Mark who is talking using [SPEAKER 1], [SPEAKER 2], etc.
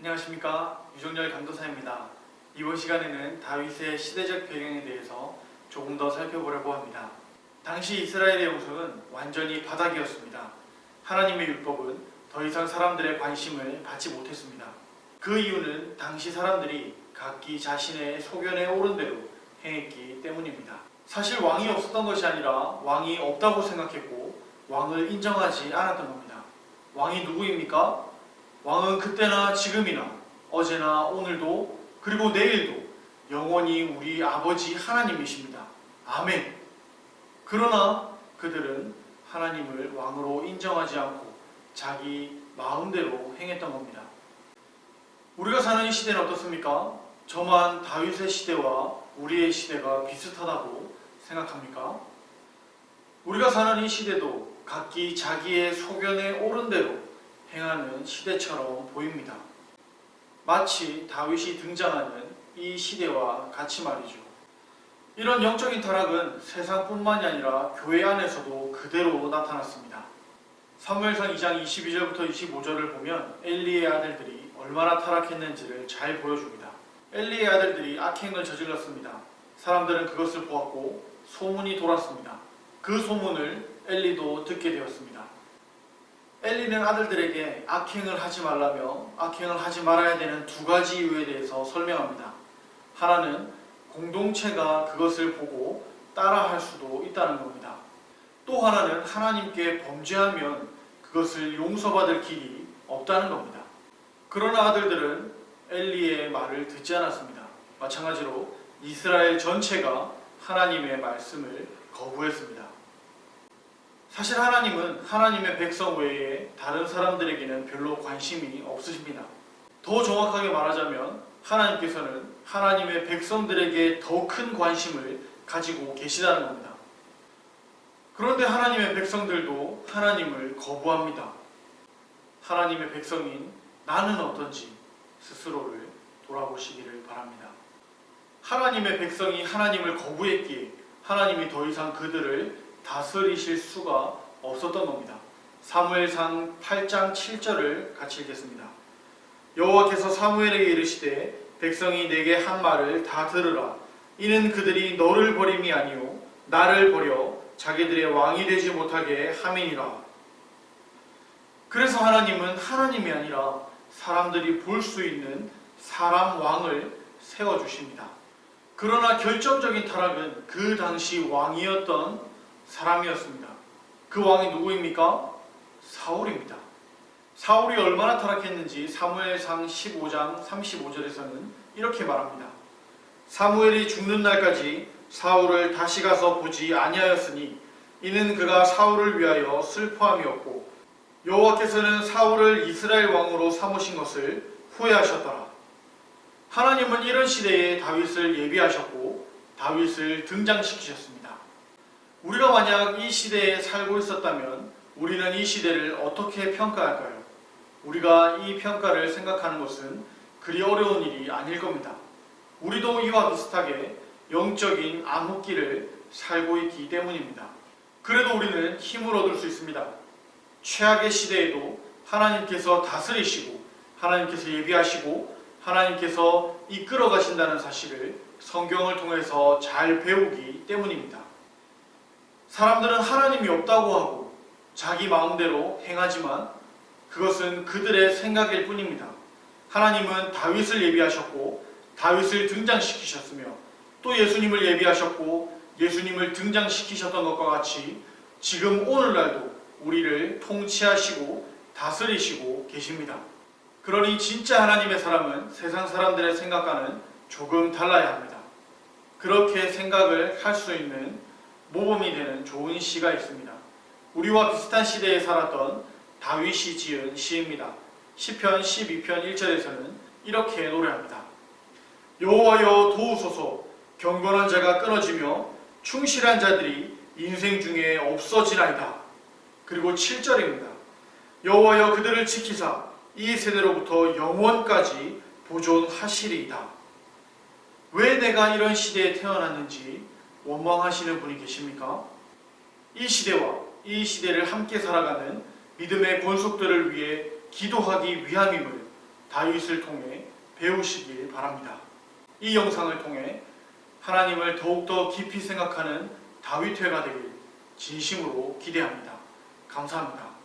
[SPEAKER 1] 안녕하십니까, 유정열 강도사입니다. 이번 시간에는 다윗의 시대적 배경에 대해서 조금 더 살펴보려고 합니다. 당시 이스라엘의 영성은 완전히 바닥이었습니다. 하나님의 율법은 더 이상 사람들의 관심을 받지 못했습니다. 그 이유는 당시 사람들이 각기 자신의 소견에 오른 대로 행했기 때문입니다. 사실 왕이 없었던 것이 아니라 왕이 없다고 생각했고 왕을 인정하지 않았던 겁니다. 왕이 누구입니까? 왕은 그때나 지금이나 어제나 오늘도 그리고 내일도 영원히 우리 아버지 하나님이십니다. 아멘. 그러나 그들은 하나님을 왕으로 인정하지 않고 자기 마음대로 행했던 겁니다. 우리가 사는 이 시대는 어떻습니까? 저만 다윗의 시대와 우리의 시대가 비슷하다고 생각합니까? 우리가 사는 이 시대도 각기 자기의 소견에 오른 대로 행하는 시대처럼 보입니다. 마치 다윗이 등장하는 이 시대와 같이 말이죠. 이런 영적인 타락은 세상뿐만이 아니라 교회 안에서도 그대로 나타났습니다. 사무엘상 2장 22절부터 25절을 보면 엘리의 아들들이 얼마나 타락했는지를 잘 보여줍니다. 엘리의 아들들이 악행을 저질렀습니다. 사람들은 그것을 보았고 소문이 돌았습니다. 그 소문을 엘리도 듣게 되었습니다. 엘리는 아들들에게 악행을 하지 말라며 악행을 하지 말아야 되는 두 가지 이유에 대해서 설명합니다. 하나는 공동체가 그것을 보고 따라할 수도 있다는 겁니다. 또 하나는 하나님께 범죄하면 그것을 용서받을 길이 없다는 겁니다. 그러나 아들들은 엘리의 말을 듣지 않았습니다. 마찬가지로 이스라엘 전체가 하나님의 말씀을 거부했습니다. 사실 하나님은 하나님의 백성 외에 다른 사람들에게는 별로 관심이 없으십니다. 더 정확하게 말하자면 하나님께서는 하나님의 백성들에게 더 큰 관심을 가지고 계시다는 겁니다. 그런데 하나님의 백성들도 하나님을 거부합니다. 하나님의 백성인 나는 어떤지 스스로를 돌아보시기를 바랍니다. 하나님의 백성이 하나님을 거부했기에 하나님이 더 이상 그들을 다스리실 수가 없었던 겁니다. 사무엘상 8장 7절을 같이 읽겠습니다. 여호와께서 사무엘에게 이르시되 백성이 내게 한 말을 다 들으라. 이는 그들이 너를 버림이 아니요 나를 버려 자기들의 왕이 되지 못하게 함이니라. 그래서 하나님은 하나님이 아니라 사람들이 볼 수 있는 사람 왕을 세워주십니다. 그러나 결정적인 타락은 그 당시 왕이었던 사람이었습니다. 그 왕이 누구입니까? 사울입니다. 사울이 얼마나 타락했는지 사무엘상 15장 35절에서는 이렇게 말합니다. 사무엘이 죽는 날까지 사울을 다시 가서 보지 아니하였으니 이는 그가 사울을 위하여 슬퍼함이었고 여호와께서는 사울을 이스라엘 왕으로 삼으신 것을 후회하셨더라. 하나님은 이런 시대에 다윗을 예비하셨고 다윗을 등장시키셨습니다. 우리가 만약 이 시대에 살고 있었다면 우리는 이 시대를 어떻게 평가할까요? 우리가 이 평가를 생각하는 것은 그리 어려운 일이 아닐 겁니다. 우리도 이와 비슷하게 영적인 암흑기를 살고 있기 때문입니다. 그래도 우리는 힘을 얻을 수 있습니다. 최악의 시대에도 하나님께서 다스리시고 하나님께서 예비하시고 하나님께서 이끌어 가신다는 사실을 성경을 통해서 잘 배우기 때문입니다. 사람들은 하나님이 없다고 하고 자기 마음대로 행하지만 그것은 그들의 생각일 뿐입니다. 하나님은 다윗을 예비하셨고 다윗을 등장시키셨으며 또 예수님을 예비하셨고 예수님을 등장시키셨던 것과 같이 지금 오늘날도 우리를 통치하시고 다스리시고 계십니다. 그러니 진짜 하나님의 사람은 세상 사람들의 생각과는 조금 달라야 합니다. 그렇게 생각을 할 수 있는 모범이 되는 좋은 시가 있습니다. 우리와 비슷한 시대에 살았던 다윗이 지은 시입니다. 시편 12편 1절에서는 이렇게 노래합니다. 여호와여 도우소서. 경건한 자가 끊어지며 충실한 자들이 인생 중에 없어지나이다. 그리고 7절입니다. 여호와여 그들을 지키사 이 세대로부터 영원까지 보존하시리이다. 왜 내가 이런 시대에 태어났는지 원망하시는 분이 계십니까? 이 시대와 이 시대를 함께 살아가는 믿음의 권속들을 위해 기도하기 위함임을 다윗을 통해 배우시길 바랍니다. 이 영상을 통해 하나님을 더욱더 깊이 생각하는 다윗회가 되길 진심으로 기대합니다. 감사합니다.